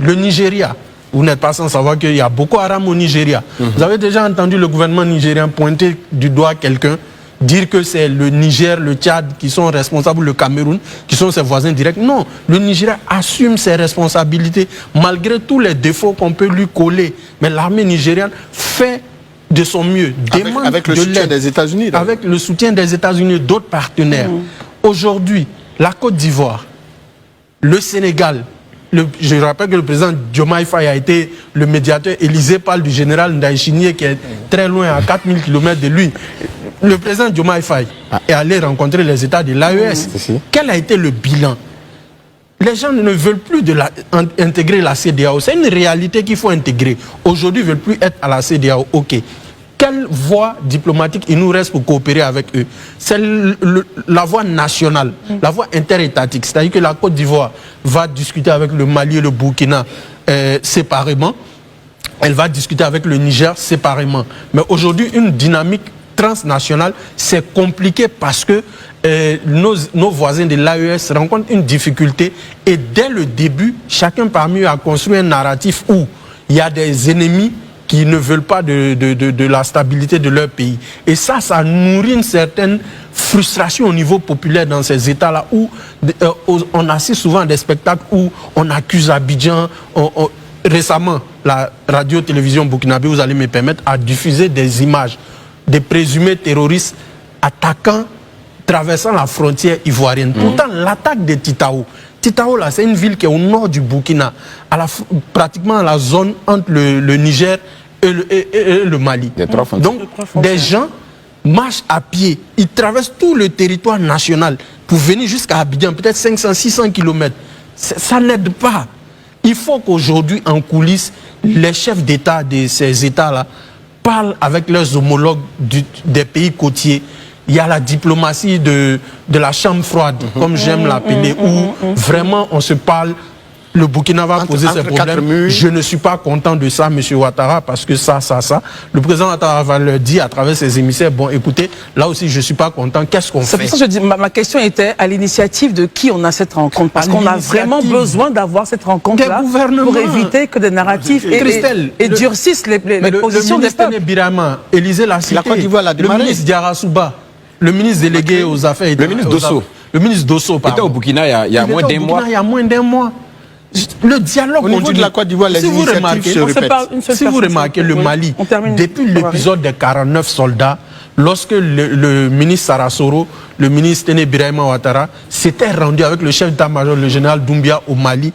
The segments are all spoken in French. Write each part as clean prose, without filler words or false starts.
Le Nigeria, vous n'êtes pas sans savoir qu'il y a Boko Haram au Nigeria. Vous avez déjà entendu le gouvernement nigérien pointer du doigt quelqu'un, dire que c'est le Niger, le Tchad qui sont responsables, le Cameroun, qui sont ses voisins directs. Non, le Nigeria assume ses responsabilités, malgré tous les défauts qu'on peut lui coller. Mais l'armée nigériane fait de son mieux, demande avec le soutien des États-Unis. Avec le soutien des États-Unis et d'autres partenaires. Aujourd'hui, la Côte d'Ivoire, le Sénégal, je rappelle que le président Diomaye Faye a été le médiateur. Élysée parle du général Ndaïchinier qui est très loin, à 4000 km de lui. Le président Diomaye Faye est allé rencontrer les États de l'AES. Quel a été le bilan? Les gens ne veulent plus intégrer la CEDEAO. C'est une réalité qu'il faut intégrer. Aujourd'hui, ils ne veulent plus être à la CEDEAO. OK. Quelle voie diplomatique il nous reste pour coopérer avec eux? C'est la voie nationale, la voie interétatique. C'est-à-dire que la Côte d'Ivoire va discuter avec le Mali et le Burkina séparément. Elle va discuter avec le Niger séparément. Mais aujourd'hui, une dynamique transnationale, c'est compliqué parce que nos voisins de l'AES rencontrent une difficulté. Et dès le début, chacun parmi eux a construit un narratif où il y a des ennemis qui ne veulent pas de la stabilité de leur pays. Et ça nourrit une certaine frustration au niveau populaire dans ces États-là où on assiste souvent à des spectacles où on accuse Abidjan. Récemment, la radio-télévision burkinabé, vous allez me permettre, a diffusé des images des présumés terroristes traversant la frontière ivoirienne. Pourtant, l'attaque de Titao, là, c'est une ville qui est au nord du Burkina, pratiquement à la zone entre le Niger et le Mali. Donc, des gens marchent à pied, ils traversent tout le territoire national pour venir jusqu'à Abidjan, peut-être 500-600 km. Ça n'aide pas. Il faut qu'aujourd'hui, en coulisses, les chefs d'État de ces États-là parlent avec leurs homologues des pays côtiers. Il y a la diplomatie de la chambre froide, comme j'aime l'appeler, où vraiment on se parle. Le Burkina va poser ses problèmes. Je ne suis pas content de ça, M. Ouattara, parce que ça. Le président Ouattara va leur dire à travers ses émissaires, bon, écoutez, là aussi, je ne suis pas content. Qu'est-ce qu'on fait? C'est pour ça que je dis, ma question était à l'initiative de qui on a cette rencontre? Parce qu'on a vraiment besoin d'avoir cette rencontre-là pour éviter que des narratifs et durcissent les positions des peuples. Le ministre Birama, Élysée l'a cité, le ministre Diarasouba, le ministre délégué aux affaires... Le ministre Dosso. Le ministre Dosso, pardon. Il était au Burkina il y a moins d'un mois. Il y a moins d'un mois. Le dialogue au niveau de la Côte d'Ivoire, les initiatives se répètent. Si vous remarquez le Mali, depuis l'épisode des 49 soldats, lorsque le ministre Sarasoro, le ministre Téné Birahima Ouattara, s'était rendu avec le chef d'état-major, le général Doumbia, au Mali,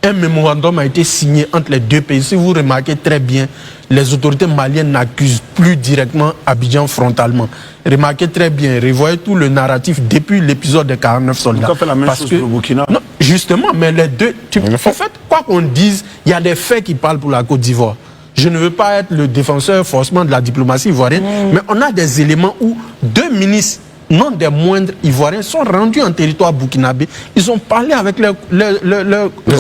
un mémorandum a été signé entre les deux pays. Si vous remarquez très bien, les autorités maliennes n'accusent plus directement Abidjan frontalement. Remarquez très bien, revoyez tout le narratif depuis l'épisode des 49 soldats. On fait la même chose pour le Burkina. Non, justement, mais les deux... En fait, quoi qu'on dise, il y a des faits qui parlent pour la Côte d'Ivoire. Je ne veux pas être le défenseur forcément de la diplomatie ivoirienne, mais on a des éléments où deux ministres, non des moindres ivoiriens, sont rendus en territoire burkinabé. Ils ont parlé avec leurs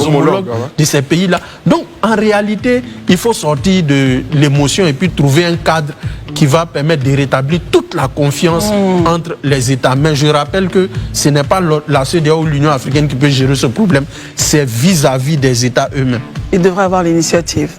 homologues de ces pays-là. Donc, en réalité, il faut sortir de l'émotion et puis trouver un cadre qui va permettre de rétablir toute la confiance entre les États. Mais je rappelle que ce n'est pas la CEDEAO ou l'Union africaine qui peut gérer ce problème. C'est vis-à-vis des États eux-mêmes. Ils devraient avoir l'initiative.